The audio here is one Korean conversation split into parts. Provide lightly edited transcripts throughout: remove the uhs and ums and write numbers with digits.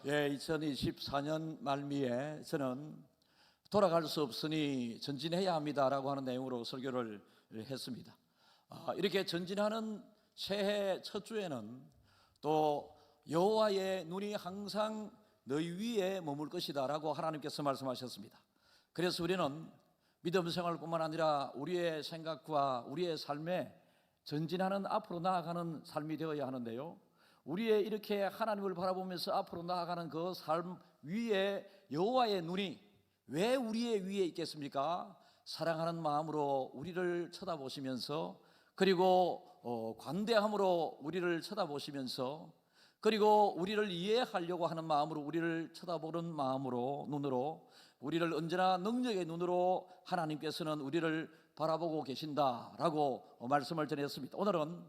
2024년 말미에 저는 돌아갈 수 없으니 전진해야 합니다라고 하는 내용으로 설교를 했습니다. 이렇게 전진하는 새해 첫 주에는 또 여호와의 눈이 항상 너희 위에 머물 것이다라고 하나님께서 말씀하셨습니다. 그래서 우리는 믿음 생활뿐만 아니라 우리의 생각과 우리의 삶에 전진하는, 앞으로 나아가는 삶이 되어야 하는데요, 우리의 이렇게 하나님을 바라보면서 앞으로 나아가는 그 삶 위에 여호와의 눈이 왜 우리의 위에 있겠습니까? 사랑하는 마음으로 우리를 쳐다보시면서, 그리고 관대함으로 우리를 쳐다보시면서, 그리고 우리를 이해하려고 하는 마음으로 우리를 쳐다보는 마음으로, 눈으로, 우리를 언제나 능력의 눈으로 하나님께서는 우리를 바라보고 계신다라고 말씀을 전했습니다. 오늘은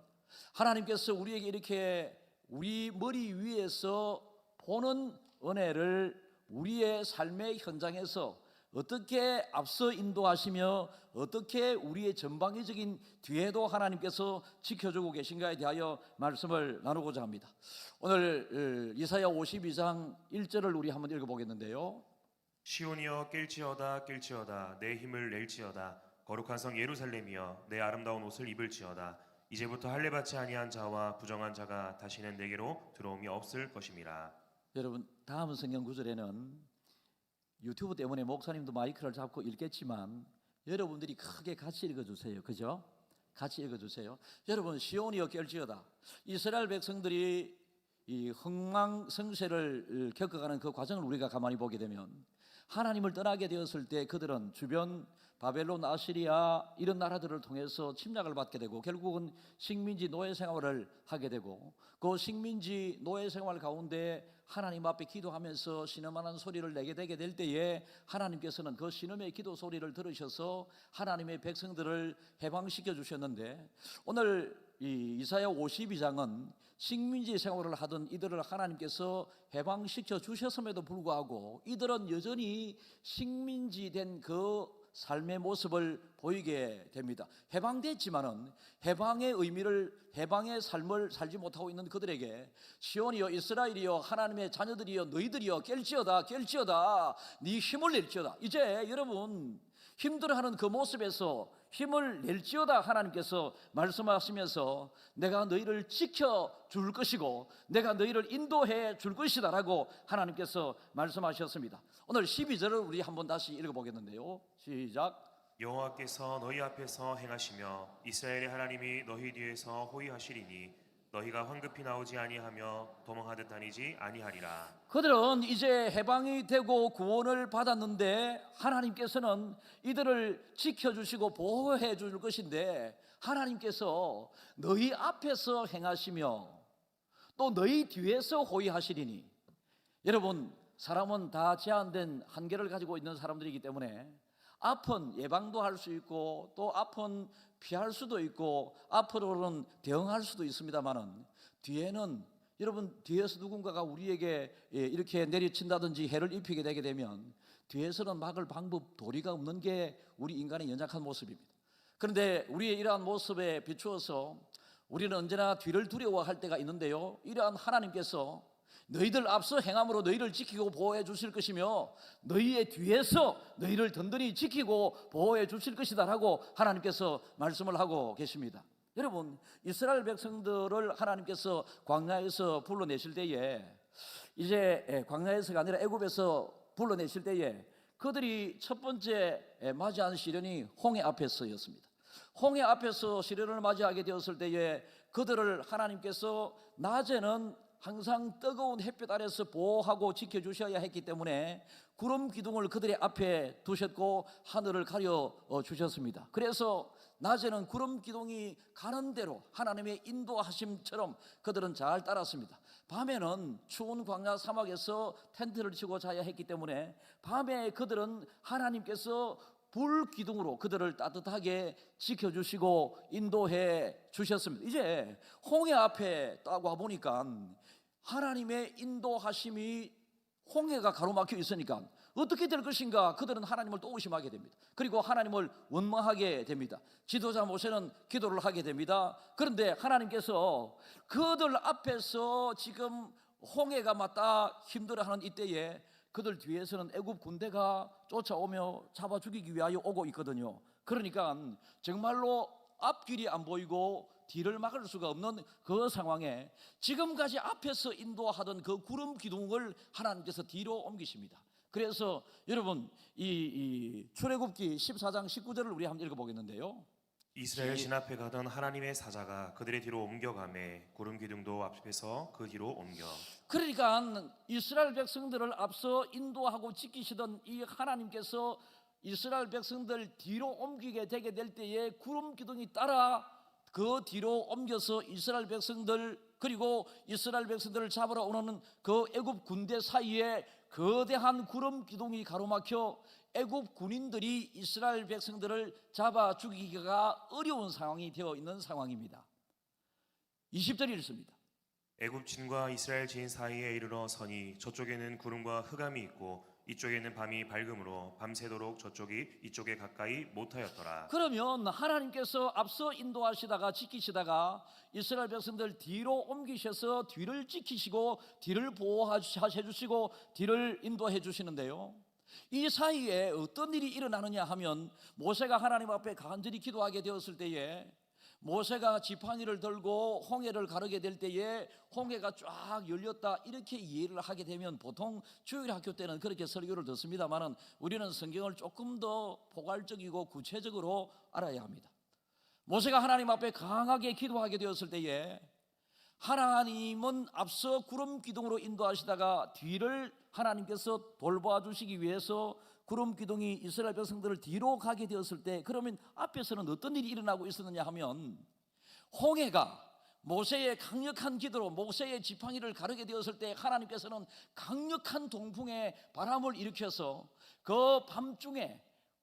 하나님께서 우리에게 이렇게 우리 머리 위에서 보는 은혜를 우리의 삶의 현장에서 어떻게 앞서 인도하시며 어떻게 우리의 전방위적인 뒤에도 하나님께서 지켜주고 계신가에 대하여 말씀을 나누고자 합니다. 오늘 이사야 52장 1절을 우리 한번 읽어보겠는데요. 시온이여 깰지어다 깰지어다 내 힘을 낼지어다 거룩한 성 예루살렘이여 내 아름다운 옷을 입을지어다 이제부터 할례받지 아니한 자와 부정한 자가 다시는 내게로 들어옴이 없을 것임이라. 여러분, 다음 성경 구절에는 유튜브 때문에 목사님도 마이크를 잡고 읽겠지만 여러분들이 크게 같이 읽어주세요. 그죠? 같이 읽어주세요. 여러분, 시온이여 깰지어다. 이스라엘 백성들이 이 흥망성쇠를 겪어가는 그 과정을 우리가 가만히 보게 되면, 하나님을 떠나게 되었을 때 그들은 주변 바벨론, 아시리아 이런 나라들을 통해서 침략을 받게 되고 결국은 식민지 노예 생활을 하게 되고, 그 식민지 노예 생활 가운데 하나님 앞에 기도하면서 신음하는 소리를 내게 되게 될 때에 하나님께서는 그 신음의 기도 소리를 들으셔서 하나님의 백성들을 해방시켜 주셨는데, 오늘 이 이사야 52장은 식민지 생활을 하던 이들을 하나님께서 해방시켜 주셨음에도 불구하고 이들은 여전히 식민지 된 그 삶의 모습을 보이게 됩니다. 해방됐지만은 해방의 의미를, 해방의 삶을 살지 못하고 있는 그들에게 시온이여 이스라엘이여 하나님의 자녀들이여 너희들이여 깰지어다 깰지어다 네 힘을 낼지어다. 이제 여러분 힘들어하는 그 모습에서 힘을 낼지어다 하나님께서 말씀하시면서 내가 너희를 지켜줄 것이고 내가 너희를 인도해 줄 것이다 라고 하나님께서 말씀하셨습니다. 오늘 12절을 우리 한번 다시 읽어보겠는데요. 시작. 여호와께서 너희 앞에서 행하시며 이스라엘의 하나님이 너희 뒤에서 호위하시리니 너희가 황급히 나오지 아니하며 도망하듯 다니지 아니하리라. 그들은 이제 해방이 되고 구원을 받았는데 하나님께서는 이들을 지켜주시고 보호해 줄 것인데, 하나님께서 너희 앞에서 행하시며 또 너희 뒤에서 호위하시리니, 여러분 사람은 다 제한된 한계를 가지고 있는 사람들이기 때문에 앞은 예방도 할 수 있고 또 앞은 피할 수도 있고 앞으로는 대응할 수도 있습니다만은, 뒤에는 여러분 뒤에서 누군가가 우리에게 이렇게 내리친다든지 해를 입히게 되게 되면 뒤에서는 막을 방법, 도리가 없는 게 우리 인간의 연약한 모습입니다. 그런데 우리의 이러한 모습에 비추어서 우리는 언제나 뒤를 두려워할 때가 있는데요, 이러한 하나님께서 너희들 앞서 행함으로 너희를 지키고 보호해 주실 것이며 너희의 뒤에서 너희를 든든히 지키고 보호해 주실 것이다 라고 하나님께서 말씀을 하고 계십니다. 여러분, 이스라엘 백성들을 하나님께서 광야에서 불러내실 때에, 이제 광야에서가 아니라 애굽에서 불러내실 때에 그들이 첫 번째 맞이한 시련이 홍해 앞에서였습니다. 홍해 앞에서 시련을 맞이하게 되었을 때에 그들을 하나님께서 낮에는 항상 뜨거운 햇볕 아래서 보호하고 지켜주셔야 했기 때문에 구름 기둥을 그들의 앞에 두셨고 하늘을 가려 주셨습니다. 그래서 낮에는 구름 기둥이 가는 대로 하나님의 인도하심처럼 그들은 잘 따랐습니다. 밤에는 추운 광야 사막에서 텐트를 치고 자야 했기 때문에 밤에 그들은 하나님께서 불 기둥으로 그들을 따뜻하게 지켜주시고 인도해 주셨습니다. 이제 홍해 앞에 딱 와보니까 하나님의 인도하심이 홍해가 가로막혀 있으니까 어떻게 될 것인가, 그들은 하나님을 또 의심하게 됩니다. 그리고 하나님을 원망하게 됩니다. 지도자 모세는 기도를 하게 됩니다. 그런데 하나님께서 그들 앞에서 지금 홍해가 맞다 힘들어하는 이때에 그들 뒤에서는 애굽 군대가 쫓아오며 잡아 죽이기 위하여 오고 있거든요. 그러니까 정말로 앞길이 안 보이고 뒤를 막을 수가 없는 그 상황에 지금까지 앞에서 인도하던 그 구름 기둥을 하나님께서 뒤로 옮기십니다. 그래서 여러분 이 출애굽기 14장 19절을 우리 한번 읽어보겠는데요. 이스라엘 진 앞에 가던 하나님의 사자가 그들의 뒤로 옮겨가매 구름 기둥도 앞에서 그 뒤로 옮겨. 그러니까 이스라엘 백성들을 앞서 인도하고 지키시던 이 하나님께서 이스라엘 백성들 뒤로 옮기게 되게 될 때에 구름 기둥이 따라 그 뒤로 옮겨서 이스라엘 백성들 그리고 이스라엘 백성들을 잡으러 오는 그 애굽 군대 사이에 거대한 구름 기둥이 가로막혀 애굽 군인들이 이스라엘 백성들을 잡아 죽이기가 어려운 상황이 되어 있는 상황입니다. 20절이 이렇습니다. 애굽 진과 이스라엘 진 사이에 이르러 서니 저쪽에는 구름과 흑암이 있고 이쪽에는 밤이 밝음으로 밤새도록 저쪽이 이쪽에 가까이 못하였더라. 그러면 하나님께서 앞서 인도하시다가 지키시다가 이스라엘 백성들 뒤로 옮기셔서 뒤를 지키시고 뒤를 보호해 주시고 뒤를 인도해 주시는데요, 이 사이에 어떤 일이 일어나느냐 하면 모세가 하나님 앞에 간절히 기도하게 되었을 때에 모세가 지팡이를 들고 홍해를 가르게 될 때에 홍해가 쫙 열렸다 이렇게 이해를 하게 되면 보통 주일학교 때는 그렇게 설교를 듣습니다만 우리는 성경을 조금 더 포괄적이고 구체적으로 알아야 합니다. 모세가 하나님 앞에 강하게 기도하게 되었을 때에 하나님은 앞서 구름 기둥으로 인도하시다가 뒤를 하나님께서 돌봐 주시기 위해서 구름 기둥이 이스라엘 백성들을 뒤로 가게 되었을 때 그러면 앞에서는 어떤 일이 일어나고 있었느냐 하면 홍해가 모세의 강력한 기도로 모세의 지팡이를 가르게 되었을 때 하나님께서는 강력한 동풍의 바람을 일으켜서 그 밤중에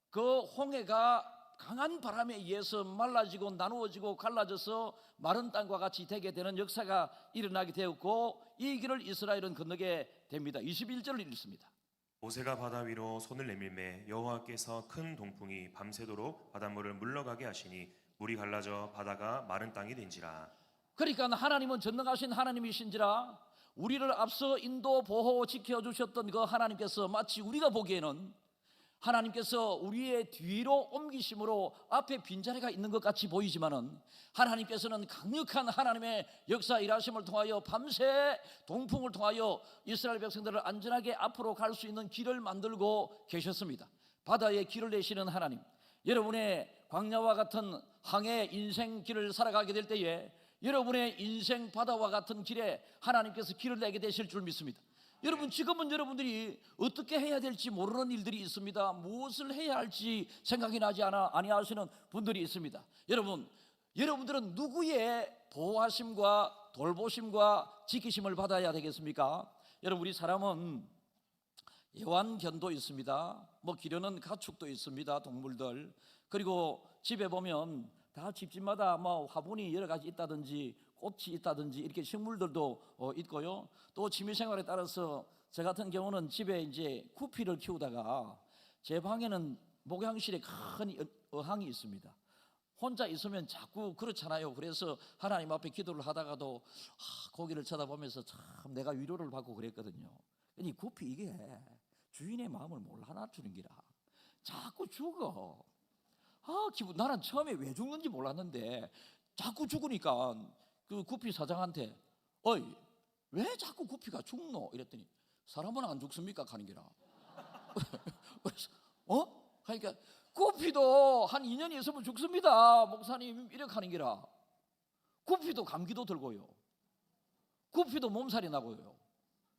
그 홍해가 강한 바람에 의해서 말라지고 나누어지고 갈라져서 마른 땅과 같이 되게 되는 역사가 일어나게 되었고 이 길을 이스라엘은 건너게 됩니다. 21절을 읽습니다. 모세가 바다 위로 손을 내밀매 여호와께서 큰 동풍이 밤새도록 바닷물을 물러가게 하시니 물이 갈라져 바다가 마른 땅이 된지라. 그러니까 하나님은 전능하신 하나님이신지라 우리를 앞서 인도 보호 지켜주셨던 그 하나님께서 마치 우리가 보기에는 하나님께서 우리의 뒤로 옮기심으로 앞에 빈자리가 있는 것 같이 보이지만은 하나님께서는 강력한 하나님의 역사 일하심을 통하여 밤새 동풍을 통하여 이스라엘 백성들을 안전하게 앞으로 갈 수 있는 길을 만들고 계셨습니다. 바다에 길을 내시는 하나님, 여러분의 광야와 같은 항해 인생 길을 살아가게 될 때에 여러분의 인생 바다와 같은 길에 하나님께서 길을 내게 되실 줄 믿습니다. 여러분, 지금은 여러분들이 어떻게 해야 될지 모르는 일들이 있습니다. 무엇을 해야 할지 생각이 나지 아니하시는 분들이 있습니다. 여러분들은 누구의 보호하심과 돌보심과 지키심을 받아야 되겠습니까? 여러분, 우리 사람은 애완견도 있습니다. 기르는 가축도 있습니다. 동물들. 그리고 집에 보면 다 집집마다 화분이 여러 가지 있다든지 꽃이 있다든지 이렇게 식물들도 있고요. 또 취미생활에 따라서 저 같은 경우는 집에 이제 구피를 키우다가 제 방에는 목욕실에 큰 어항이 있습니다. 혼자 있으면 자꾸 그렇잖아요. 그래서 하나님 앞에 기도를 하다가도 거기를 쳐다보면서 참 내가 위로를 받고 그랬거든요. 이 구피 이게 주인의 마음을 몰라 주는 기라 자꾸 죽어. 나는 처음에 왜 죽는지 몰랐는데 자꾸 죽으니까 그 구피 사장한테 어이 왜 자꾸 구피가 죽노? 이랬더니 사람은 안 죽습니까? 하는 기라. 그래서 그러니까 구피도 한 2년 있으면 죽습니다. 목사님 이렇게 하는 기라. 구피도 감기도 들고요. 구피도 몸살이 나고요.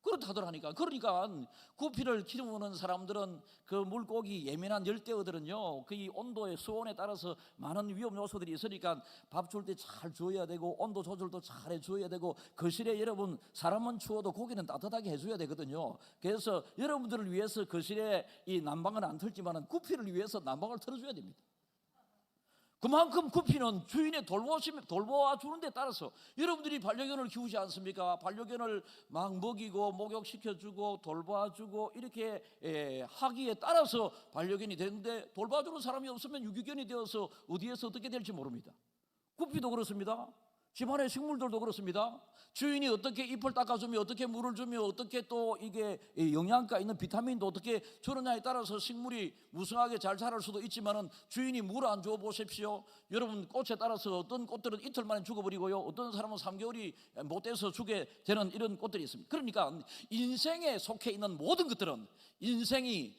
그렇다들 하니까. 그러니까 구피를 키우는 사람들은 그 물고기 예민한 열대어들은요 그 온도의 수온에 따라서 많은 위험 요소들이 있으니까 밥 줄 때 잘 줘야 되고 온도 조절도 잘 해줘야 되고 거실에 여러분 사람은 추워도 고기는 따뜻하게 해줘야 되거든요. 그래서 여러분들을 위해서 거실에 이 난방은 안 틀지만 구피를 위해서 난방을 틀어줘야 됩니다. 그만큼 구피는 주인의 돌보아주는 데 따라서 여러분들이 반려견을 키우지 않습니까? 반려견을 막 먹이고 목욕시켜주고 돌봐주고 이렇게 하기에 따라서 반려견이 되는데 돌봐주는 사람이 없으면 유기견이 되어서 어디에서 어떻게 될지 모릅니다. 구피도 그렇습니다. 집안의 식물들도 그렇습니다. 주인이 어떻게 잎을 닦아주며 어떻게 물을 주며 어떻게 또 이게 영양가 있는 비타민도 어떻게 주느냐에 따라서 식물이 무성하게 잘 자랄 수도 있지만은 주인이 물 안 줘 보십시오. 여러분 꽃에 따라서 어떤 꽃들은 이틀 만에 죽어버리고요, 어떤 사람은 3개월이 못 돼서 죽게 되는 이런 꽃들이 있습니다. 그러니까 인생에 속해 있는 모든 것들은 인생이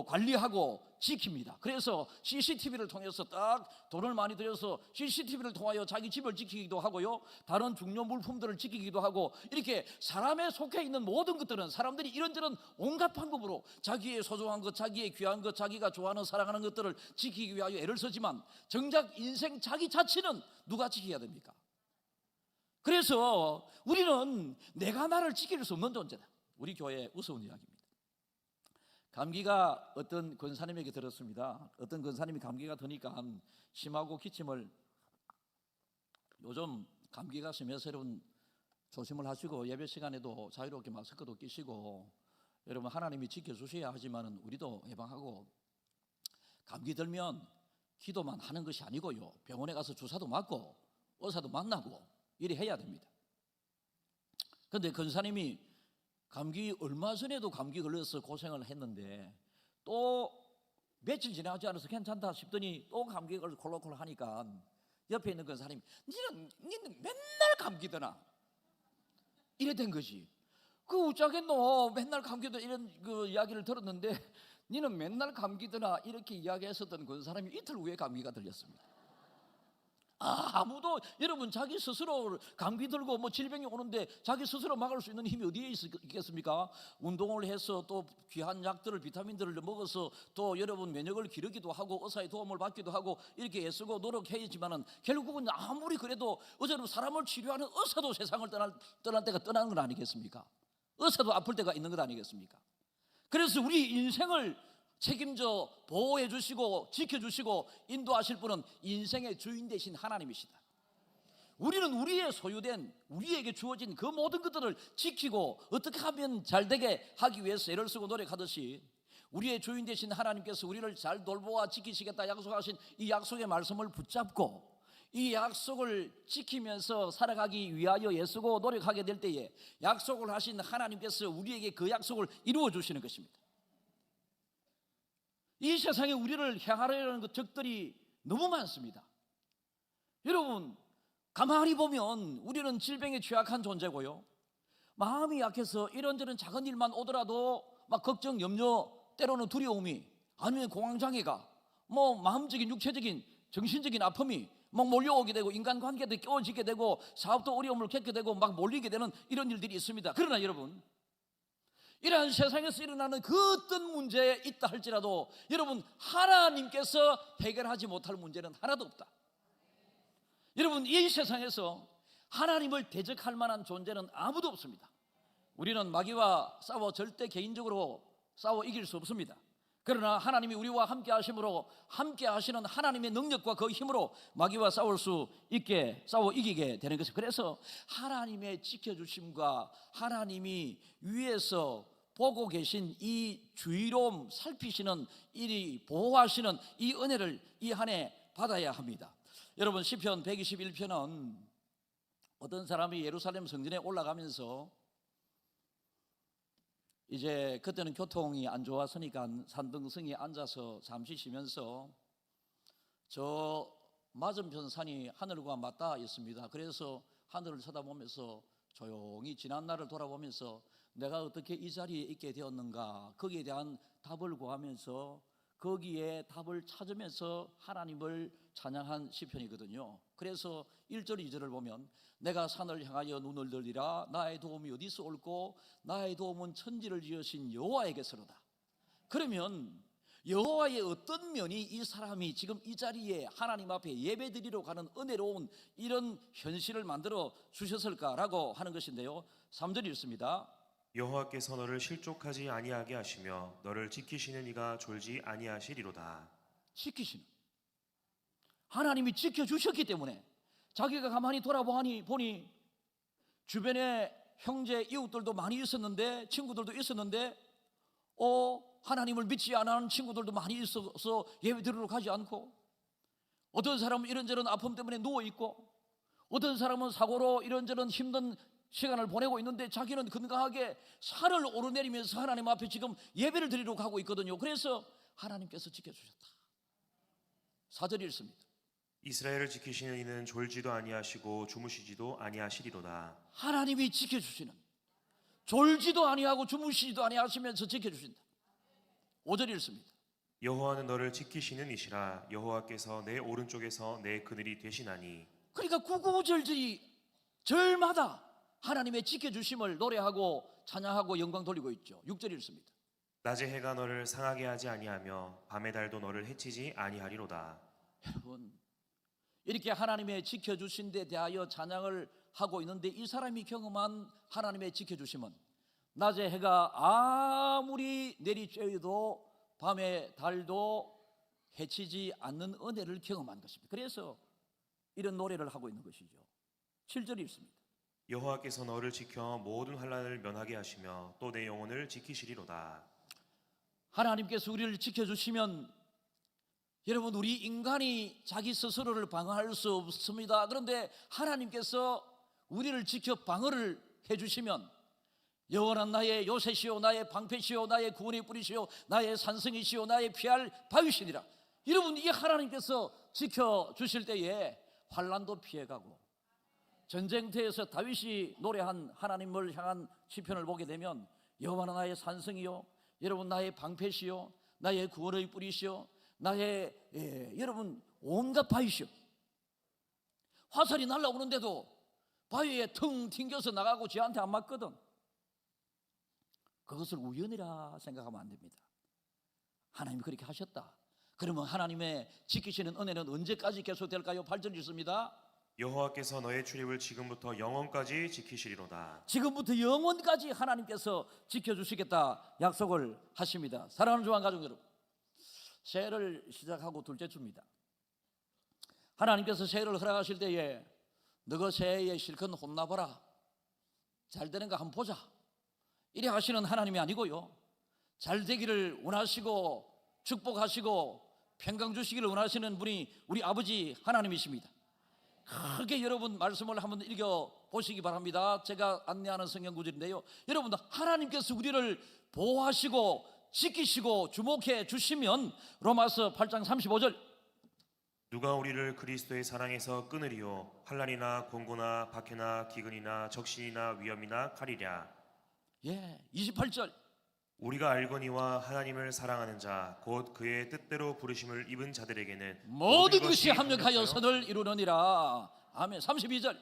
관리하고 지킵니다. 그래서 CCTV를 통해서 딱 돈을 많이 들여서 CCTV를 통하여 자기 집을 지키기도 하고요, 다른 중요 물품들을 지키기도 하고, 이렇게 사람에 속해 있는 모든 것들은 사람들이 이런저런 온갖 방법으로 자기의 소중한 것, 자기의 귀한 것, 자기가 좋아하는 사랑하는 것들을 지키기 위하여 애를 쓰지만 정작 인생 자기 자체는 누가 지켜야 됩니까? 그래서 우리는 내가 나를 지킬 수 없는 존재다. 우리 교회의 우스운 이야기입니다. 감기가 어떤 권사님에게 들었습니다. 어떤 권사님이 감기가 드니까 심하고 기침을, 요즘 감기가 심해서 여러분 조심을 하시고 예배 시간에도 자유롭게 마스크도 끼시고, 여러분 하나님이 지켜주셔야 하지만 우리도 예방하고, 감기 들면 기도만 하는 것이 아니고요, 병원에 가서 주사도 맞고 의사도 만나고 이래 해야 됩니다. 그런데 권사님이 감기 얼마 전에도 감기 걸려서 고생을 했는데 또 며칠 지나지 않아서 괜찮다 싶더니 또 감기가 걸려서 콜록콜록 하니까 옆에 있는 그 사람이 니는 맨날 감기 드나 이래 된 거지. 그 어쩌겠노, 맨날 감기 드나 이런 그 이야기를 들었는데 니는 맨날 감기 드나 이렇게 이야기했었던 그 사람이 이틀 후에 감기가 들렸습니다. 아무도, 여러분 자기 스스로 감기 들고 뭐 질병이 오는데 자기 스스로 막을 수 있는 힘이 어디에 있겠습니까? 운동을 해서 또 귀한 약들을, 비타민들을 먹어서 또 여러분 면역을 기르기도 하고 의사의 도움을 받기도 하고 이렇게 애쓰고 노력해야지만은 결국은 아무리 그래도 어제는 사람을 치료하는 의사도 세상을 떠날 때가 떠나는 건 아니겠습니까? 의사도 아플 때가 있는 것 아니겠습니까? 그래서 우리 인생을 책임져 보호해 주시고 지켜주시고 인도하실 분은 인생의 주인 되신 하나님이시다. 우리는 우리의 소유된, 우리에게 주어진 그 모든 것들을 지키고 어떻게 하면 잘 되게 하기 위해서 애를 쓰고 노력하듯이, 우리의 주인 되신 하나님께서 우리를 잘 돌보아 지키시겠다 약속하신 이 약속의 말씀을 붙잡고 이 약속을 지키면서 살아가기 위하여 애쓰고 노력하게 될 때에 약속을 하신 하나님께서 우리에게 그 약속을 이루어 주시는 것입니다. 이 세상에 우리를 향하려는 그 적들이 너무 많습니다. 여러분 가만히 보면 우리는 질병에 취약한 존재고요, 마음이 약해서 이런저런 작은 일만 오더라도 막 걱정, 염려, 때로는 두려움이, 아니면 공황장애가, 뭐 마음적인, 육체적인, 정신적인 아픔이 막 몰려오게 되고, 인간관계도 깨어지게 되고, 사업도 어려움을 겪게 되고 막 몰리게 되는 이런 일들이 있습니다. 그러나 여러분, 이러한 세상에서 일어나는 그 어떤 문제에 있다 할지라도 여러분 하나님께서 해결하지 못할 문제는 하나도 없다. 여러분 이 세상에서 하나님을 대적할 만한 존재는 아무도 없습니다. 우리는 마귀와 싸워 절대 개인적으로 싸워 이길 수 없습니다. 그러나 하나님이 우리와 함께 하심으로, 함께 하시는 하나님의 능력과 그 힘으로 마귀와 싸울 수 있게, 싸워 이기게 되는 것입니다. 그래서 하나님의 지켜주심과 하나님이 위에서 보고 계신 이 주의로움 살피시는, 이 보호하시는 이 은혜를 이 한 해 받아야 합니다. 여러분 시편 121편은 어떤 사람이 예루살렘 성전에 올라가면서, 이제 그때는 교통이 안 좋았으니까 산등성에 앉아서 잠시 쉬면서 저 맞은편 산이 하늘과 맞닿아 있습니다. 그래서 하늘을 쳐다보면서 조용히 지난 날을 돌아보면서 내가 어떻게 이 자리에 있게 되었는가, 거기에 대한 답을 구하면서 거기에 답을 찾으면서 하나님을 찬양한 시편이거든요. 그래서 1절 2절을 보면 내가 산을 향하여 눈을 들리라, 나의 도움이 어디서 올고 나의 도움은 천지를 지으신 여호와에게서로다. 그러면 여호와의 어떤 면이 이 사람이 지금 이 자리에 하나님 앞에 예배드리러 가는 은혜로운 이런 현실을 만들어 주셨을까라고 하는 것인데요, 3절이 있습니다. 여호와께서 너를 실족하지 아니하게 하시며 너를 지키시는 이가 졸지 아니하시리로다. 지키시는 하나님이 지켜주셨기 때문에 자기가 가만히 돌아보니 주변에 형제 이웃들도 많이 있었는데, 친구들도 있었는데 하나님을 믿지 않는 친구들도 많이 있어서 예배 드리러 가지 않고, 어떤 사람은 이런저런 아픔 때문에 누워있고, 어떤 사람은 사고로 이런저런 힘든 시간을 보내고 있는데 자기는 건강하게 산을 오르내리면서 하나님 앞에 지금 예배를 드리려고 하고 있거든요. 그래서 하나님께서 지켜주셨다. 4절이 있습니다. 이스라엘을 지키시는 이는 졸지도 아니하시고 주무시지도 아니하시리로다. 하나님이 지켜주시는, 졸지도 아니하고 주무시지도 아니하시면서 지켜주신다. 5절이 있습니다. 여호와는 너를 지키시는 이시라. 여호와께서 내 오른쪽에서 내 그늘이 되시나니. 그러니까 구구절절이 절마다 하나님의 지켜주심을 노래하고 찬양하고 영광 돌리고 있죠. 6절이 있습니다. 낮의 해가 너를 상하게 하지 아니하며 밤의 달도 너를 해치지 아니하리로다. 여러분, 이렇게 하나님의 지켜주신 데 대하여 찬양을 하고 있는데 이 사람이 경험한 하나님의 지켜주심은 낮의 해가 아무리 내리쬐어도 밤의 달도 해치지 않는 은혜를 경험한 것입니다. 그래서 이런 노래를 하고 있는 것이죠. 7절이 있습니다. 여호와께서 너를 지켜 모든 환난을 면하게 하시며 또 내 영혼을 지키시리로다. 하나님께서 우리를 지켜주시면 여러분, 우리 인간이 자기 스스로를 방어할 수 없습니다. 그런데 하나님께서 우리를 지켜 방어를 해주시면 영원한 나의 요새시오, 나의 방패시오, 나의 구원의 뿌리시오, 나의 산성이시오, 나의 피할 바위시니라. 여러분, 이 하나님께서 지켜주실 때에 환난도 피해가고, 전쟁터에서 다윗이 노래한 하나님을 향한 시편을 보게 되면 여호와는 나의 산성이요, 여러분 나의 방패시요, 나의 구원의 뿌리시요, 나의 여러분 온갖 바위시요. 화살이 날아오는데도 바위에 腾튕겨서 나가고 지한테 안 맞거든. 그것을 우연이라 생각하면 안 됩니다. 하나님이 그렇게 하셨다. 그러면 하나님의 지키시는 은혜는 언제까지 계속될까요? 8절 있습니다. 여호와께서 너의 출입을 지금부터 영원까지 지키시리로다. 지금부터 영원까지 하나님께서 지켜주시겠다 약속을 하십니다. 사랑하는 조한 가족 여러분, 새해를 시작하고 둘째 주입니다. 하나님께서 새해를 허락하실 때에 너가 새해에 실컷 혼나봐라, 잘 되는 거 한번 보자, 이래 하시는 하나님이 아니고요, 잘 되기를 원하시고 축복하시고 평강 주시기를 원하시는 분이 우리 아버지 하나님이십니다. 크게 여러분 말씀을 한번 읽어보시기 바랍니다. 제가 안내하는 성경 구절인데요, 여러분 하나님께서 우리를 보호하시고 지키시고 주목해 주시면 로마서 8장 35절, 누가 우리를 그리스도의 사랑에서 끊으리요? 환난이나 공고나 박해나 기근이나 적신이나 위험이나 칼이랴. 28절, 우리가 알거니와 하나님을 사랑하는 자 곧 그의 뜻대로 부르심을 입은 자들에게는 모든 것이 합력하여 선을 이루느니라. 아멘. 32절,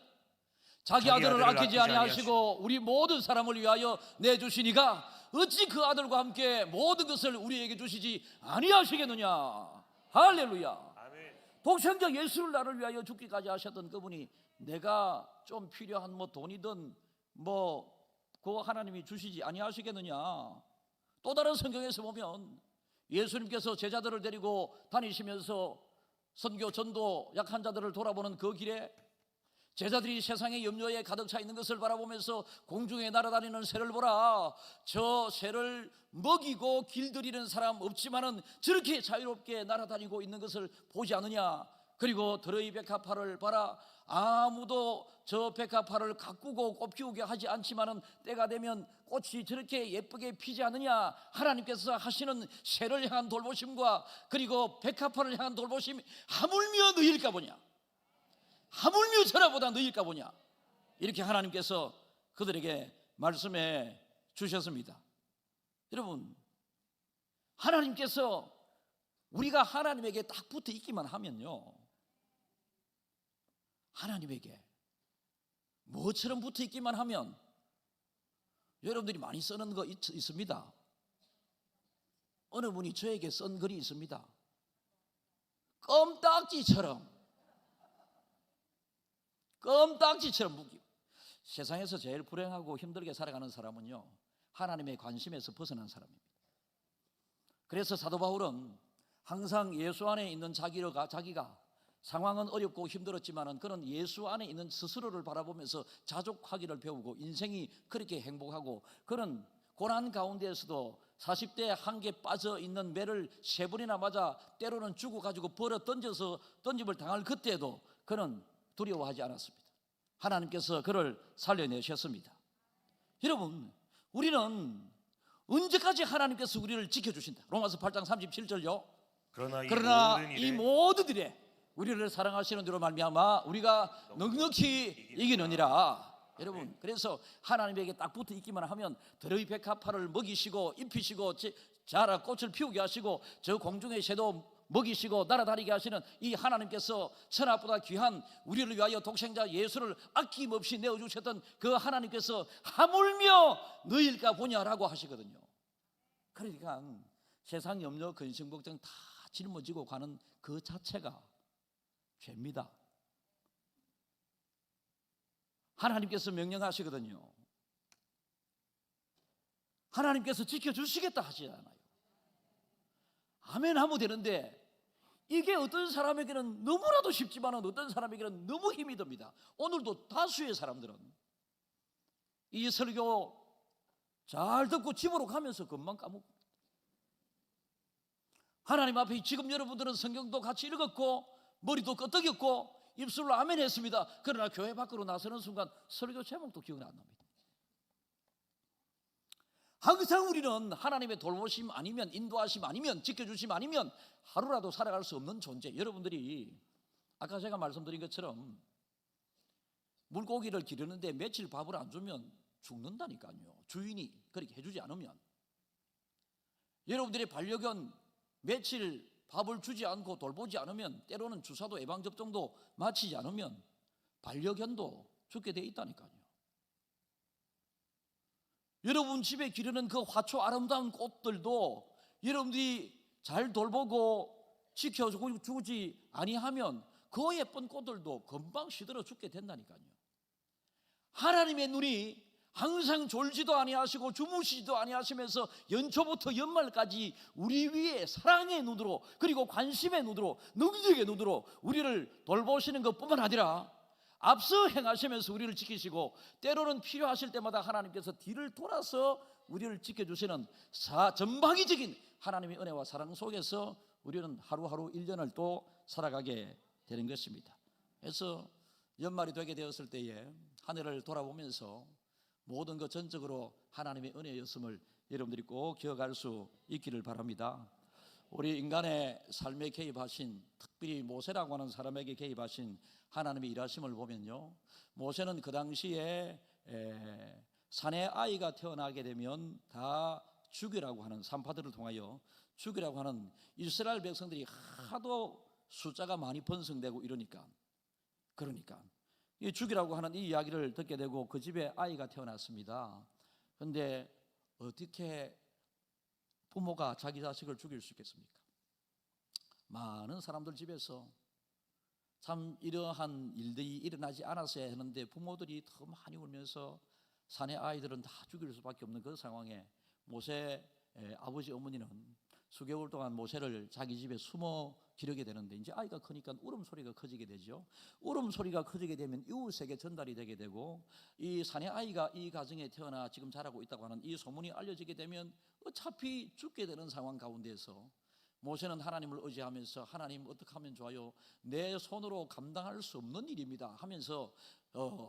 자기 아들을 아끼지 아니하시고 우리 모든 사람을 위하여 내주시니가 어찌 그 아들과 함께 모든 것을 우리에게 주시지 아니하시겠느냐. 할렐루야. 독생자 예수를 나를 위하여 죽기까지 하셨던 그분이 내가 좀 필요한 뭐 돈이든 뭐 그거 하나님이 주시지 아니하시겠느냐. 또 다른 성경에서 보면 예수님께서 제자들을 데리고 다니시면서 선교 전도 약한 자들을 돌아보는 그 길에 제자들이 세상의 염려에 가득 차 있는 것을 바라보면서 공중에 날아다니는 새를 보라, 저 새를 먹이고 길들이는 사람 없지만은 저렇게 자유롭게 날아다니고 있는 것을 보지 않느냐. 그리고 들의 백합화를 봐라, 아무도 저 백합화를 가꾸고 꽃 피우게 하지 않지만은 때가 되면 꽃이 저렇게 예쁘게 피지 않느냐. 하나님께서 하시는 새를 향한 돌보심과 그리고 백합화를 향한 돌보심이 하물며 너희일까 보냐, 하물며 저라보다 너희일까 보냐. 이렇게 하나님께서 그들에게 말씀해 주셨습니다. 여러분, 하나님께서 우리가 하나님에게 딱 붙어 있기만 하면요, 하나님에게 뭐처럼 붙어 있기만 하면 여러분들이 많이 쓰는 거 있습니다. 어느 분이 저에게 쓴 글이 있습니다. 껌딱지처럼 묶이고. 세상에서 제일 불행하고 힘들게 살아가는 사람은요, 하나님의 관심에서 벗어난 사람입니다. 그래서 사도 바울은 항상 예수 안에 있는 자기가 상황은 어렵고 힘들었지만은 그는 예수 안에 있는 스스로를 바라보면서 자족하기를 배우고 인생이 그렇게 행복하고, 그는 고난 가운데에서도 40대 한개 빠져 있는 매를 3번이나 맞아 때로는 죽어가지고 벌어 던짐을 당할 그때에도 그는 두려워하지 않았습니다. 하나님께서 그를 살려내셨습니다. 여러분, 우리는 언제까지 하나님께서 우리를 지켜주신다? 로마서 8장 37절요. 그러나 이 모든 일에 우리를 사랑하시는 대로 말미암아 우리가 넉넉히 이기느니라. 여러분, 그래서 하나님에게 딱 붙어 있기만 하면 들의 백합화를 먹이시고 입히시고 자라 꽃을 피우게 하시고 저 공중의 새도 먹이시고 날아다니게 하시는 이 하나님께서 천하보다 귀한 우리를 위하여 독생자 예수를 아낌없이 내어주셨던 그 하나님께서 하물며 너희일까 보냐라고 하시거든요. 그러니까 세상 염려 근심 걱정 다 짊어지고 가는 그 자체가 죄입니다. 하나님께서 명령하시거든요. 하나님께서 지켜주시겠다 하시잖아요. 아멘 하면 되는데 이게 어떤 사람에게는 너무나도 쉽지만 어떤 사람에게는 너무 힘이 듭니다. 오늘도 다수의 사람들은 이 설교 잘 듣고 집으로 가면서 금방 까먹고, 하나님 앞에 지금 여러분들은 성경도 같이 읽었고 머리도 끄덕였고 입술로 아멘 했습니다. 그러나 교회 밖으로 나서는 순간 설교 제목도 기억이 안 납니다. 항상 우리는 하나님의 돌보심 아니면 인도하심 아니면 지켜주심 아니면 하루라도 살아갈 수 없는 존재. 여러분들이 아까 제가 말씀드린 것처럼 물고기를 기르는데 며칠 밥을 안 주면 죽는다니까요. 주인이 그렇게 해주지 않으면. 여러분들의 반려견 며칠 밥을 주지 않고 돌보지 않으면, 때로는 주사도 예방접종도 마치지 않으면 반려견도 죽게 돼 있다니까요. 여러분 집에 기르는 그 화초 아름다운 꽃들도 여러분들이 잘 돌보고 지켜주지 아니하면 그 예쁜 꽃들도 금방 시들어 죽게 된다니까요. 하나님의 눈이 항상 졸지도 아니하시고 주무시지도 아니하시면서 연초부터 연말까지 우리 위에 사랑의 눈으로 그리고 관심의 눈으로 능력의 눈으로 우리를 돌보시는 것뿐만 아니라 앞서 행하시면서 우리를 지키시고 때로는 필요하실 때마다 하나님께서 뒤를 돌아서 우리를 지켜주시는 전방위적인 하나님의 은혜와 사랑 속에서 우리는 하루하루 1년을 또 살아가게 되는 것입니다. 그래서 연말이 되게 되었을 때에 한 해를 돌아보면서 모든 것 전적으로 하나님의 은혜였음을 여러분들이 꼭 기억할 수 있기를 바랍니다. 우리 인간의 삶에 개입하신, 특별히 모세라고 하는 사람에게 개입하신 하나님의 일하심을 보면요, 모세는 그 당시에 사내 아이가 태어나게 되면 다 죽이라고 하는, 산파들을 통하여 죽이라고 하는, 이스라엘 백성들이 하도 숫자가 많이 번성되고 이러니까 이 죽이라고 하는 이 이야기를 듣게 되고 그 집에 아이가 태어났습니다. 그런데 어떻게 부모가 자기 자식을 죽일 수 있겠습니까? 많은 사람들 집에서 참 이러한 일들이 일어나지 않았어야 하는데 부모들이 더 많이 울면서 사내 아이들은 다 죽일 수밖에 없는 그 상황에 모세 아버지 어머니는 수개월 동안 모세를 자기 집에 숨어 기르게 되는데, 이제 아이가 크니까 울음소리가 커지게 되죠. 울음소리가 커지게 되면 이웃에게 전달이 되게 되고, 이 사내 아이가 이 가정에 태어나 지금 자라고 있다고 하는 이 소문이 알려지게 되면 어차피 죽게 되는 상황 가운데서 모세는 하나님을 의지하면서, 하나님 어떻게 하면 좋아요? 내 손으로 감당할 수 없는 일입니다 하면서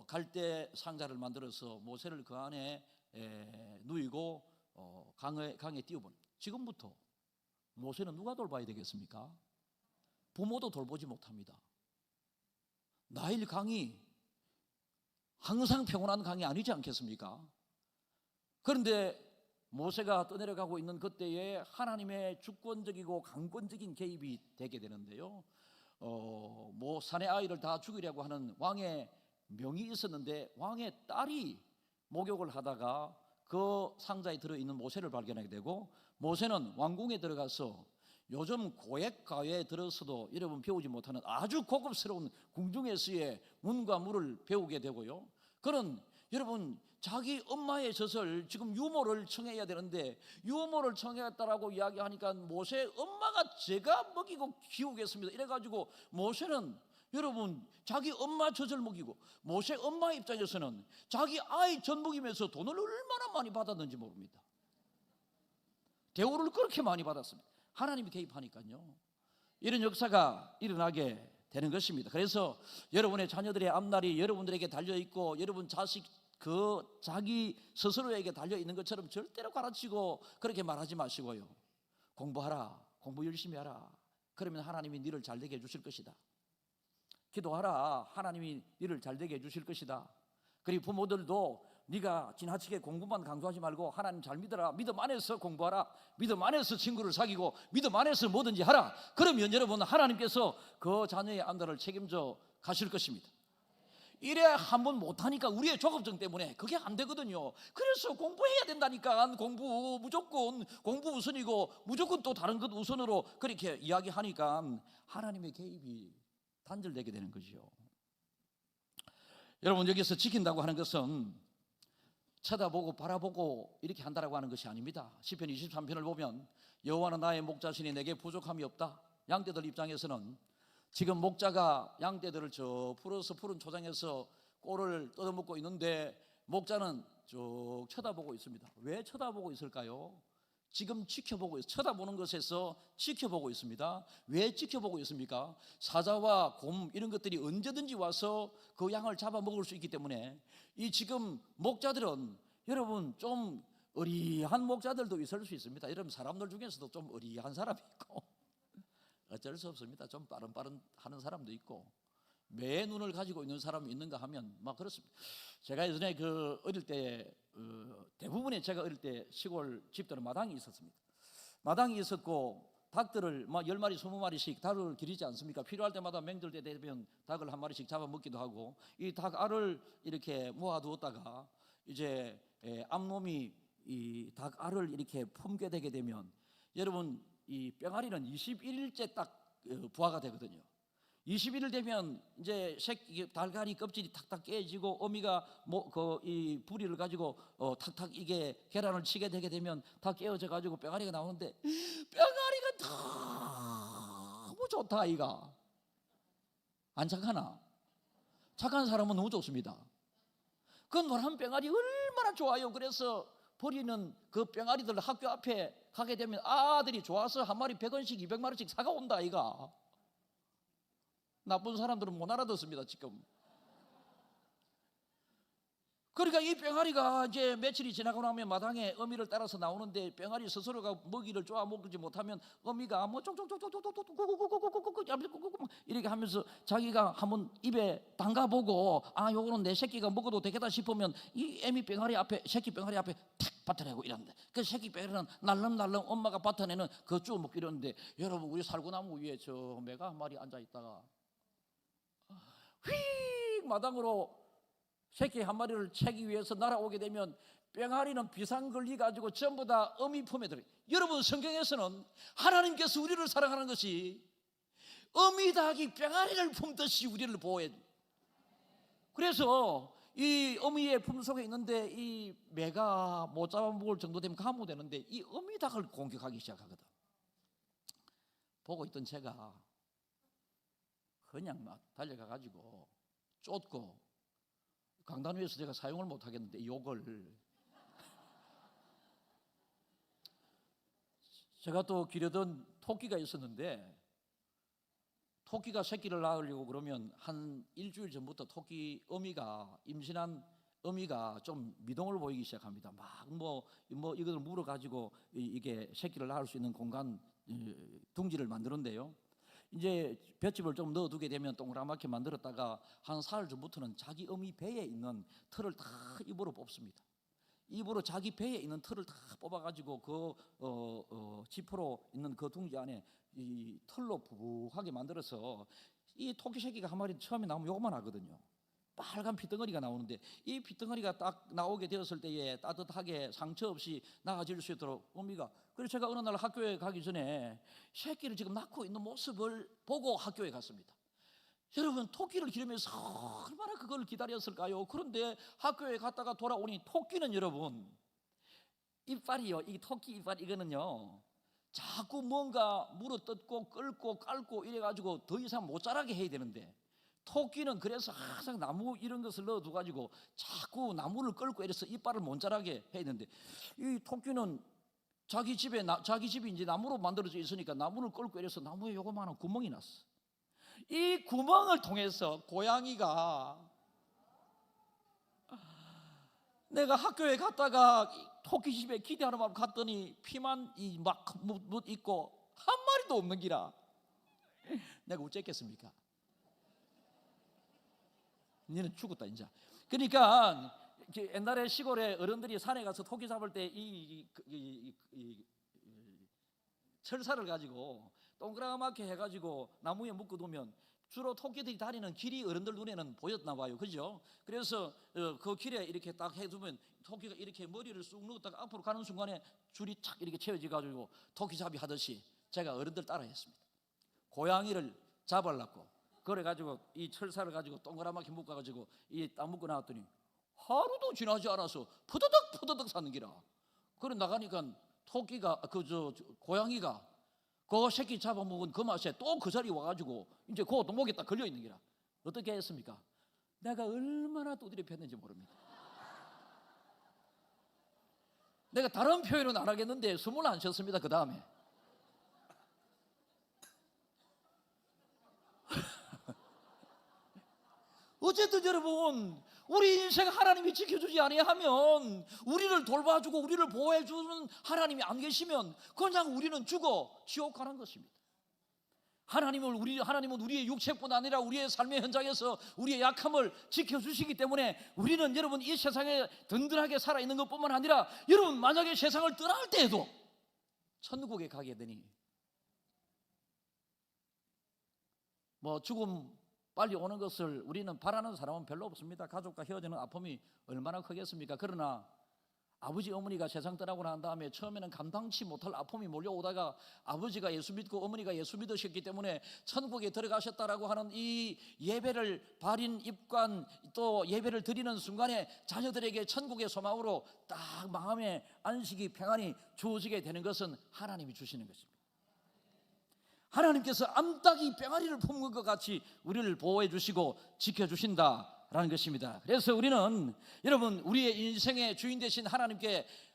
갈대 상자를 만들어서 모세를 그 안에 누이고 강에 띄워본. 지금부터 모세는 누가 돌봐야 되겠습니까? 부모도 돌보지 못합니다. 나일 강이 항상 평온한 강이 아니지 않겠습니까? 그런데 모세가 떠내려가고 있는 그때에 하나님의 주권적이고 강권적인 개입이 되게 되는데요, 사내 아이를 다 죽이려고 하는 왕의 명이 있었는데 왕의 딸이 목욕을 하다가 그 상자에 들어있는 모세를 발견하게 되고, 모세는 왕궁에 들어가서 요즘 고액가에 들어서도 여러분 배우지 못하는 아주 고급스러운 궁중에서의 문과 무를 배우게 되고요, 그런 여러분 자기 엄마의 젖을 지금 유모를 청해야 되는데 유모를 청해야겠다라고 이야기하니까 모세 엄마가 제가 먹이고 키우겠습니다 이래가지고 모세는 여러분 자기 엄마 젖을 먹이고, 모세 엄마 입장에서는 자기 아이 젖 먹이면서 돈을 얼마나 많이 받았는지 모릅니다. 대우를 그렇게 많이 받았습니다. 하나님이 개입하니까요, 이런 역사가 일어나게 되는 것입니다. 그래서 여러분의 자녀들의 앞날이 여러분들에게 달려 있고 여러분 자식 자기 스스로에게 달려 있는 것처럼 절대로 가르치고 그렇게 말하지 마시고요. 공부하라, 공부 열심히 하라. 그러면 하나님이 너를 잘되게 해주실 것이다. 기도하라, 하나님이 너를 잘되게 해주실 것이다. 그리고 부모들도 네가 지나치게 공부만 강조하지 말고 하나님 잘 믿어라. 믿음 안에서 공부하라. 믿음 안에서 친구를 사귀고 믿음 안에서 뭐든지 하라. 그러면 여러분 하나님께서 그 자녀의 안달을 책임져 가실 것입니다. 이래 한번 못하니까 우리의 조급증 때문에 그게 안 되거든요. 그래서 공부해야 된다니까. 무조건 공부 우선이고 무조건 또 다른 것 우선으로 그렇게 이야기하니까 하나님의 개입이 단절되게 되는 거죠. 여러분 여기서 지킨다고 하는 것은 쳐다보고 바라보고 이렇게 한다라고 하는 것이 아닙니다. 시편 23편을 보면 여호와는 나의 목자시니 내게 부족함이 없다. 양떼들 입장에서는 지금 목자가 양떼들을 저 푸른 초장에서 꼴을 뜯어먹고 있는데 목자는 쭉 쳐다보고 있습니다. 왜 쳐다보고 있을까요? 지금 지켜보고 있어요. 쳐다보는 것에서 지켜보고 있습니다. 왜 지켜보고 있습니까? 사자와 곰 이런 것들이 언제든지 와서 그 양을 잡아먹을 수 있기 때문에 이 지금 목자들은 여러분 좀 어리한 목자들도 있을 수 있습니다. 여러분 사람들 중에서도 좀 어리한 사람이 있고 어쩔 수 없습니다. 좀 빠른 하는 사람도 있고 매 눈을 가지고 있는 사람이 있는가 하면 막 그렇습니다. 제가 예전에 어릴 때 대부분의 제가 어릴 때 시골 집들은 마당이 있었습니다. 마당이 있었고 닭들을 막 10마리 20마리씩 닭을 기르지 않습니까? 필요할 때마다 맹들 때 되면 닭을 한 마리씩 잡아먹기도 하고 이 닭 알을 이렇게 모아두었다가 이제 암놈이 이 닭 알을 이렇게 품게 되게 되면 여러분 이 병아리는 21일째 딱 부화가 되거든요. 21일 되면 이제 달걀이 껍질이 탁탁 깨지고 어미가 이 부리를 가지고 탁탁 이게 계란을 치게 되게 되면 다 깨어져 가지고 병아리가 나오는데 병아리가 너무 좋다 아이가. 안 착하나? 착한 사람은 너무 좋습니다. 그 노란 병아리 얼마나 좋아요. 그래서 버리는 그 병아리들 학교 앞에 가게 되면 아들이 좋아서 한 마리 100원씩 200마리씩 사가 온다 아이가. 나쁜 사람들은 못 알아듣습니다 지금. 그러니까 이 병아리가 이제 며칠이 지나고 나면 마당에 어미를 따라서 나오는데 병아리 스스로가 먹이를 쪼아 먹지 못하면 어미가 뭐 이렇게 하면서 자기가 한번 입에 담가보고 아 요거는 내 새끼가 먹어도 되겠다 싶으면 이 애미 병아리 앞에 새끼 병아리 앞에 탁 받아내고 이러는데 그 새끼 병아리는 날름날름 엄마가 받아내는 그 쭈어 먹기 이러는데 여러분 우리 살구나무 위에 저 매가 한 마리 앉아 있다가 휙 마당으로 새끼 한 마리를 채기 위해서 날아오게 되면 병아리는 비상걸리 가지고 전부 다 어미 품에 들어요. 여러분 성경에서는 하나님께서 우리를 사랑하는 것이 어미 닭이 병아리를 품듯이 우리를 보호해. 그래서 이 어미의 품 속에 있는데 이 매가 못 잡아먹을 정도 되면 가무되는데 이 어미 닭을 공격하기 시작하거든. 보고 있던 제가 그냥 막 달려가 가지고 쫓고 강단 위에서 제가 사용을 못 하겠는데 욕을 제가 또 기르던 토끼가 있었는데 토끼가 새끼를 낳으려고 그러면 한 일주일 전부터 토끼 어미가 임신한 어미가 좀 미동을 보이기 시작합니다. 막 이것을 물어 가지고 이게 새끼를 낳을 수 있는 공간 둥지를 만드는데요. 이제 볏짚을 좀 넣어두게 되면 동그랗게 만들었다가 한 사흘 전부터는 자기 어미 배에 있는 털을 다 입으로 뽑습니다. 입으로 자기 배에 있는 털을 다 뽑아가지고 지퍼로 있는 그 둥지 안에 이 털로 부부하게 만들어서 이 토끼 새끼가 한 마리 처음에 나오면 요것만 하거든요. 빨간 피덩어리가 나오는데 이 피덩어리가 딱 나오게 되었을 때에 따뜻하게 상처 없이 나아질 수 있도록 어미가 그래서 제가 어느 날 학교에 가기 전에 새끼를 지금 낳고 있는 모습을 보고 학교에 갔습니다. 여러분 토끼를 기르면서 얼마나 그걸 기다렸을까요? 그런데 학교에 갔다가 돌아오니 토끼는 여러분 이빨이요. 이 토끼 이빨 이거는요 자꾸 뭔가 물어뜯고 끌고 깔고 이래가지고 더 이상 못 자라게 해야 되는데 토끼는 그래서 항상 나무 이런 것을 넣어두가지고 자꾸 나무를 끌고 이래서 이빨을 못 자라게 해야 되는데 이 토끼는 자기 집이 이제 나무로 만들어져 있으니까 나무를 끌고 이래서 나무에 요거만한 구멍이 났어. 이 구멍을 통해서 고양이가, 내가 학교에 갔다가 토끼집에 기대하는 마음 갔더니 피만 막 묻 있고 한 마리도 없는 기라. 내가 어쨌겠습니까? 너는 죽었다 이제. 그러니까 옛날에 시골에 어른들이 산에 가서 토끼 잡을 때 이 철사를 가지고 동그랗게 해가지고 나무에 묶어두면 주로 토끼들이 다니는 길이 어른들 눈에는 보였나 봐요, 그죠? 그래서 그 길에 이렇게 딱 해두면 토끼가 이렇게 머리를 쑥 누었다가 앞으로 가는 순간에 줄이 착 이렇게 채워져가지고 토끼잡이 하듯이 제가 어른들 따라했습니다. 고양이를 잡으려고 그래가지고 이 철사를 가지고 동그랗게 묶어가지고 이 딱 묶어 놨더니 하루도 지나지 않아서 푸드득 사는 기라. 그래 나가니까 토끼가 고양이가 그 새끼 잡아먹은 그 맛에 또 그 자리에 와가지고 이제 그 목에 딱 걸려 있는 기라. 어떻게 했습니까? 내가 얼마나 두드려 팼는지 모릅니다. 내가 다른 표현은 안 하겠는데 숨을 안 쉬었습니다. 그 다음에 어쨌든 여러분, 우리 인생 하나님이 지켜주지 아니하면, 우리를 돌봐주고 우리를 보호해주는 하나님이 안 계시면 그냥 우리는 죽어 지옥 가는 것입니다. 하나님은 우리의 육체뿐 아니라 우리의 삶의 현장에서 우리의 약함을 지켜주시기 때문에 우리는 여러분 이 세상에 든든하게 살아있는 것뿐만 아니라, 여러분 만약에 세상을 떠날 때에도 천국에 가게 되니 죽음 빨리 오는 것을 우리는 바라는 사람은 별로 없습니다. 가족과 헤어지는 아픔이 얼마나 크겠습니까? 그러나 아버지 어머니가 세상 떠나고 난 다음에 처음에는 감당치 못할 아픔이 몰려오다가 아버지가 예수 믿고 어머니가 예수 믿으셨기 때문에 천국에 들어가셨다라고 하는 이 예배를 발인 입관 또 예배를 드리는 순간에 자녀들에게 천국의 소망으로 딱 마음의 안식이 평안이 주어지게 되는 것은 하나님이 주시는 것입니다. 하나님께서 암탉이 병아리를 품은 것 같이 우리를 보호해 주시고 지켜주신다라는 것입니다. 그래서 우리는 여러분 우리의 인생의 주인 되신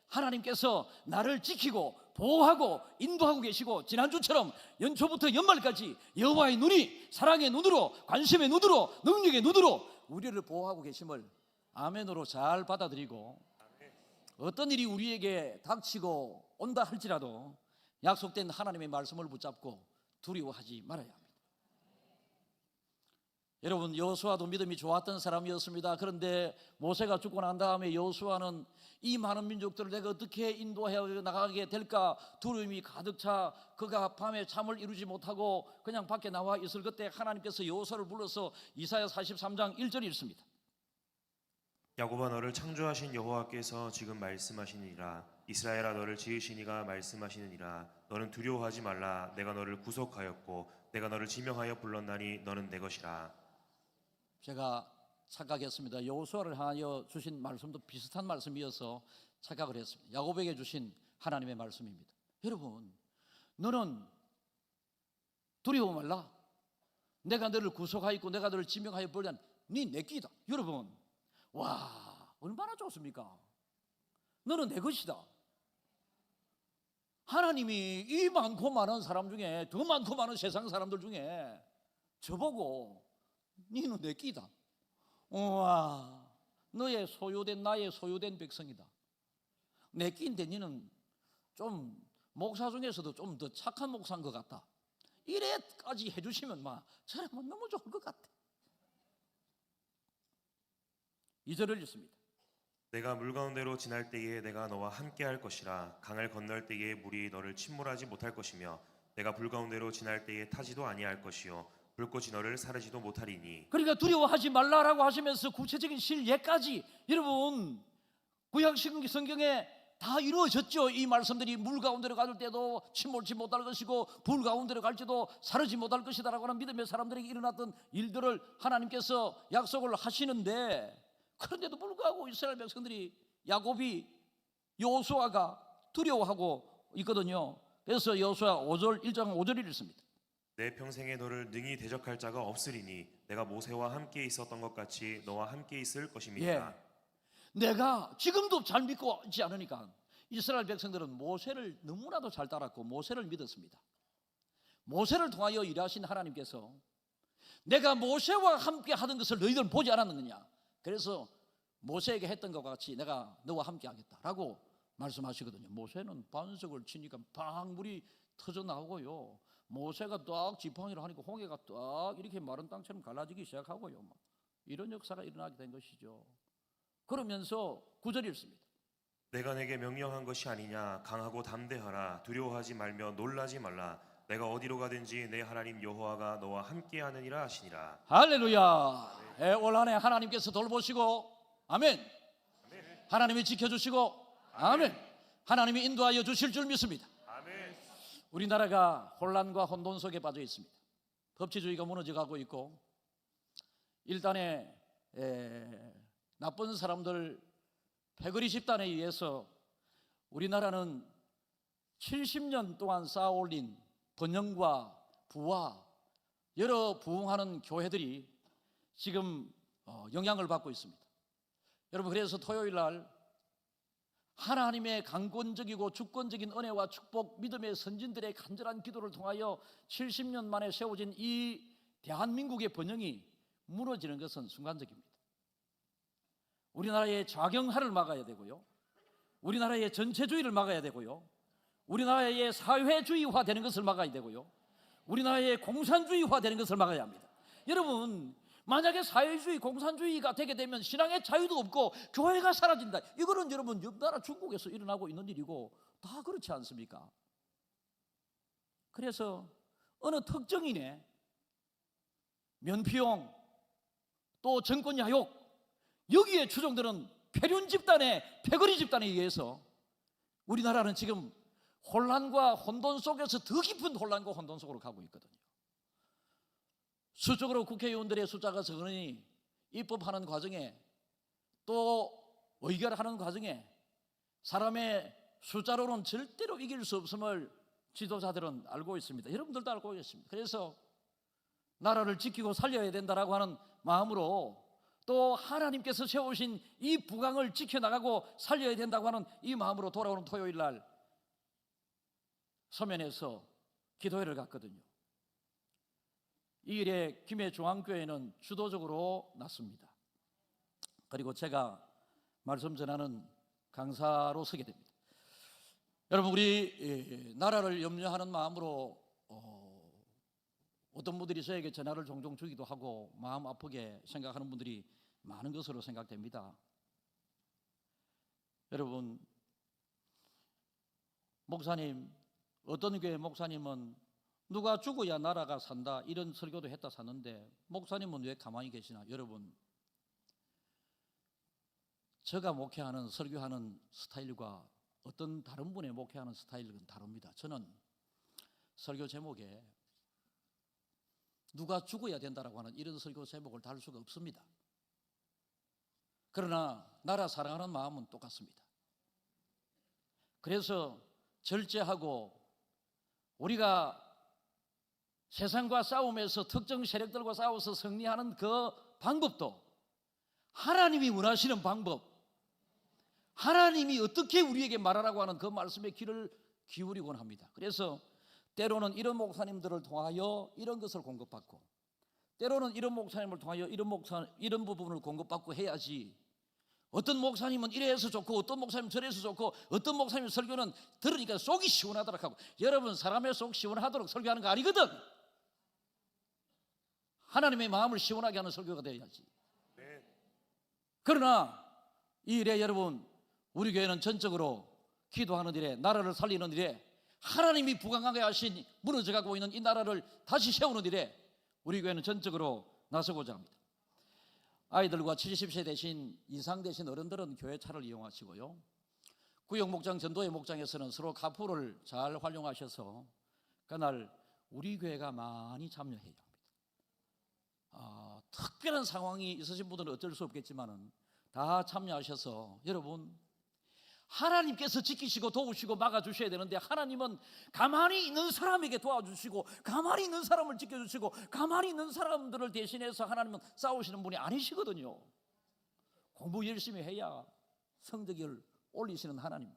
하나님께서 나를 지키고 보호하고 인도하고 계시고, 지난주처럼 연초부터 연말까지 여호와의 눈이 사랑의 눈으로, 관심의 눈으로, 능력의 눈으로 우리를 보호하고 계심을 아멘으로 잘 받아들이고, 어떤 일이 우리에게 닥치고 온다 할지라도 약속된 하나님의 말씀을 붙잡고 두려워하지 말아야 합니다. 여러분 여호수아도 믿음이 좋았던 사람이었습니다. 그런데 모세가 죽고 난 다음에 여호수아는 이 많은 민족들을 내가 어떻게 인도해 나가게 될까 두려움이 가득 차 그가 밤에 잠을 이루지 못하고 그냥 밖에 나와 있을 그때 하나님께서 여호수아를 불러서 이사야 43장 1절이 읽습니다. 야곱아 너를 창조하신 여호와께서 지금 말씀하시니라. 이스라엘아 너를 지으신 이가 말씀하시느니라. 너는 두려워하지 말라. 내가 너를 구속하였고 내가 너를 지명하여 불렀나니 너는 내 것이라. 제가 착각했습니다. 여호수아를 향하여 주신 말씀도 비슷한 말씀이어서 착각을 했습니다. 야곱에게 주신 하나님의 말씀입니다. 여러분 너는 두려워 말라. 내가 너를 구속하였고 내가 너를 지명하여 불렀나니 네 내 끼다. 여러분 와 얼마나 좋습니까? 너는 내 것이다. 하나님이 이 많고 많은 사람 중에, 더 많고 많은 세상 사람들 중에 저보고 너는 내 끼다. 우와 너의 소유된 나의 소유된 백성이다. 내 끼인데 너는 좀 목사 중에서도 좀 더 착한 목사인 것 같다. 이래까지 해주시면 저라면 너무 좋을 것 같아. 2절을 읽습니다. 내가 물 가운데로 지날 때에 내가 너와 함께 할 것이라. 강을 건널 때에 물이 너를 침몰하지 못할 것이며 내가 불 가운데로 지날 때에 타지도 아니할 것이요 불꽃이 너를 사르지도 못하리니. 그러니까 두려워하지 말라라고 하시면서 구체적인 실예까지 여러분 구약 성경에 다 이루어졌죠. 이 말씀들이 물 가운데로 갈 때도 침몰치 못할 것이고 불 가운데로 갈지도 사르지 못할 것이다라고 하는 믿음의 사람들에게 일어났던 일들을 하나님께서 약속을 하시는데, 그런데도 불구하고 이스라엘 백성들이 야곱이 여호수아가 두려워하고 있거든요. 그래서 여호수아 5절 1장 5절을 읽습니다. 내 평생에 너를 능히 대적할 자가 없으리니 내가 모세와 함께 있었던 것 같이 너와 함께 있을 것입니다. 내가 지금도 잘 믿고 있지 않으니까 이스라엘 백성들은 모세를 너무나도 잘 따랐고 모세를 믿었습니다. 모세를 통하여 일하신 하나님께서 내가 모세와 함께 하던 것을 너희들은 보지 않았느냐? 그래서 모세에게 했던 것과 같이 내가 너와 함께 하겠다라고 말씀하시거든요. 모세는 반석을 치니까 팡 물이 터져 나오고요. 모세가 딱 지팡이를 하니까 홍해가 딱 이렇게 마른 땅처럼 갈라지기 시작하고요. 이런 역사가 일어나게 된 것이죠. 그러면서 9절이 있습니다. 내가 내게 명령한 것이 아니냐. 강하고 담대하라. 두려워하지 말며 놀라지 말라. 내가 어디로 가든지 내 하나님 여호와가 너와 함께하느니라 하시니라. 할렐루야. 올 한 해 하나님께서 돌보시고 아멘. 하나님이 지켜주시고 아멘. 하나님이 인도하여 주실 줄 믿습니다. 아멘. 우리나라가 혼란과 혼돈 속에 빠져 있습니다. 법치주의가 무너져가고 있고 일단의 나쁜 사람들 패거리 집단에 의해서 우리나라는 70년 동안 쌓아올린 번영과 부와 여러 부흥하는 교회들이 지금 영향을 받고 있습니다. 여러분, 그래서 토요일 날 하나님의 강권적이고 주권적인 은혜와 축복, 믿음의 선진들의 간절한 기도를 통하여 70년 만에 세워진 이 대한민국의 번영이 무너지는 것은 순간적입니다. 우리나라의 좌경화를 막아야 되고요, 우리나라의 전체주의를 막아야 되고요, 우리나라의 사회주의화 되는 것을 막아야 되고요, 우리나라의 공산주의화 되는 것을 막아야 합니다. 여러분, 만약에 사회주의, 공산주의가 되게 되면 신앙의 자유도 없고 교회가 사라진다. 이거는 여러분 옆 나라 중국에서 일어나고 있는 일이고 다 그렇지 않습니까? 그래서 어느 특정인의 면피용 또 정권 야욕, 여기에 추종되는 패륜 집단의 패거리 집단에 의해서 우리나라는 지금 혼란과 혼돈 속에서 더 깊은 혼란과 혼돈 속으로 가고 있거든요. 수적으로 국회의원들의 숫자가 적으니 입법하는 과정에 또 의결하는 과정에 사람의 숫자로는 절대로 이길 수 없음을 지도자들은 알고 있습니다. 여러분들도 알고 있습니다. 그래서 나라를 지키고 살려야 된다라고 하는 마음으로 또 하나님께서 세우신 이 부강을 지켜나가고 살려야 된다고 하는 이 마음으로 돌아오는 토요일 날 서면에서 기도회를 갔거든요. 이 일에 김해 중앙교회는 주도적으로 났습니다. 그리고 제가 말씀 전하는 강사로 서게 됩니다. 여러분, 우리 나라를 염려하는 마음으로 어떤 분들이 저에게 전화를 종종 주기도 하고 마음 아프게 생각하는 분들이 많은 것으로 생각됩니다. 여러분, 목사님, 어떤 교회 목사님은 누가 죽어야 나라가 산다 이런 설교도 했다 샀는데 목사님은 왜 가만히 계시나? 여러분, 제가 목회하는 설교하는 스타일과 어떤 다른 분의 목회하는 스타일은 다릅니다. 저는 설교 제목에 누가 죽어야 된다라고 하는 이런 설교 제목을 달 수가 없습니다. 그러나 나라 사랑하는 마음은 똑같습니다. 그래서 절제하고 우리가 세상과 싸움에서 특정 세력들과 싸워서 승리하는 그 방법도 하나님이 원하시는 방법, 하나님이 어떻게 우리에게 말하라고 하는 그 말씀에 귀를 기울이곤 합니다. 그래서 때로는 이런 목사님들을 통하여 이런 것을 공급받고 때로는 이런 목사님을 통하여 이런 부분을 공급받고 해야지, 어떤 목사님은 이래서 좋고 어떤 목사님은 저래서 좋고 어떤 목사님 설교는 들으니까 속이 시원하도록 하고, 여러분, 사람의 속 시원하도록 설교하는 거 아니거든. 하나님의 마음을 시원하게 하는 설교가 되어야지. 그러나 이 일에 여러분, 우리 교회는 전적으로 기도하는 일에, 나라를 살리는 일에, 하나님이 부강하게 하신 무너져가고 있는 이 나라를 다시 세우는 일에 우리 교회는 전적으로 나서고자 합니다. 아이들과 70세 되신 이상 되신 어른들은 교회 차를 이용하시고요, 구역 목장, 전도회 목장에서는 서로 카풀을 잘 활용하셔서 그날 우리 교회가 많이 참여해야 합니다. 특별한 상황이 있으신 분들은 어쩔 수 없겠지만은 다 참여하셔서 여러분, 하나님께서 지키시고 도우시고 막아주셔야 되는데 하나님은 가만히 있는 사람에게 도와주시고 가만히 있는 사람을 지켜주시고 가만히 있는 사람들을 대신해서 하나님은 싸우시는 분이 아니시거든요. 공부 열심히 해야 성적을 올리시는 하나님,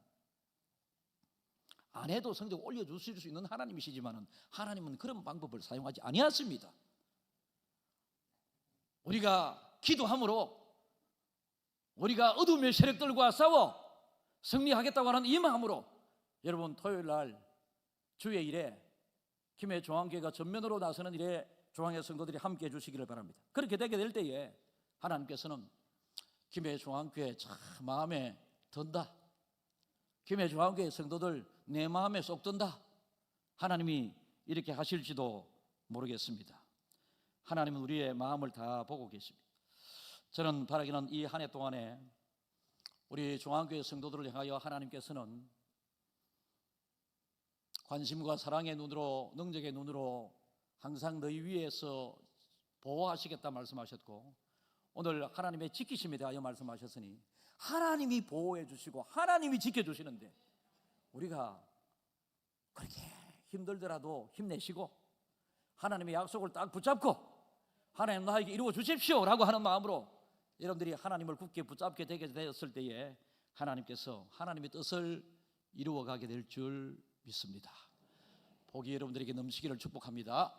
안 해도 성적 올려주실 수 있는 하나님이시지만은 하나님은 그런 방법을 사용하지 아니하십니다. 우리가 기도함으로 우리가 어둠의 세력들과 싸워 승리하겠다고 하는 이 마음으로 여러분 토요일 날 주의 일에 김해 중앙교회가 전면으로 나서는 일에 중앙회 성도들이 함께 해주시기를 바랍니다. 그렇게 되게 될 때에 하나님께서는 김해 중앙교회 참 마음에 든다, 김해 중앙교회 성도들 내 마음에 쏙 든다, 하나님이 이렇게 하실지도 모르겠습니다. 하나님은 우리의 마음을 다 보고 계십니다. 저는 바라기는 이 한 해 동안에 우리 중앙교회 성도들을 향하여 하나님께서는 관심과 사랑의 눈으로, 능력의 눈으로 항상 너희 위에서 보호하시겠다 말씀하셨고, 오늘 하나님의 지키심에 대하여 말씀하셨으니 하나님이 보호해 주시고 하나님이 지켜주시는데 우리가 그렇게 힘들더라도 힘내시고 하나님의 약속을 딱 붙잡고 하나님 나에게 이루어 주십시오 라고 하는 마음으로 여러분들이 하나님을 굳게 붙잡게 되게 되었을 때에 하나님께서 하나님의 뜻을 이루어가게 될 줄 믿습니다. 복이 여러분들에게 넘치기를 축복합니다.